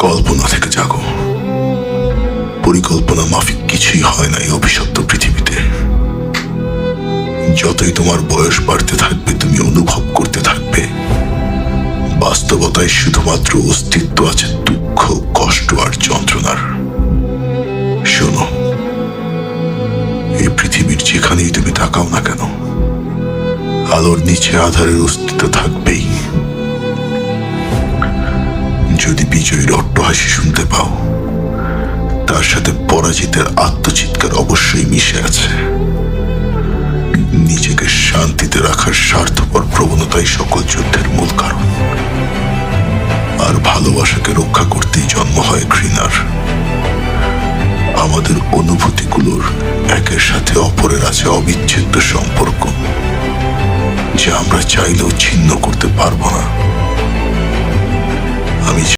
কল্পনা থেকে জাগো। পরিকল্পনা মাফিক কিছুই হয় না এই অভিশপ্ত পৃথিবীতে। যতই তোমার বয়স বাড়তে থাকবে, তুমি অনুভব করতে থাকবে বাস্তবতায় শুধুমাত্র অস্তিত্ব আছে দুঃখ, কষ্ট আর যন্ত্রণার। শোনো, এই পৃথিবীর যেখানেই তুমি তাকাও না কেন, আলোর নিচে আধারের অস্তিত্ব থাকবেই। যদি বিজয়ীর অট্টহাসি শুনতে পাও, তার সাথে পরাজিতের আত্মচিৎকার অবশ্যই মিশে আছে। নিজেকে শান্তিতে রাখার স্বার্থপর প্রবণতাই সকল যুদ্ধের মূল কারণ। আর ভালোবাসাকে রক্ষা করতেই জন্ম হয় ঘৃণার। আমাদের অনুভূতিগুলোর একের সাথে অপরের আছে অবিচ্ছেদ্য সম্পর্ক, যা আমরা চাইলেও ছিন্ন করতে পারবো না। আমি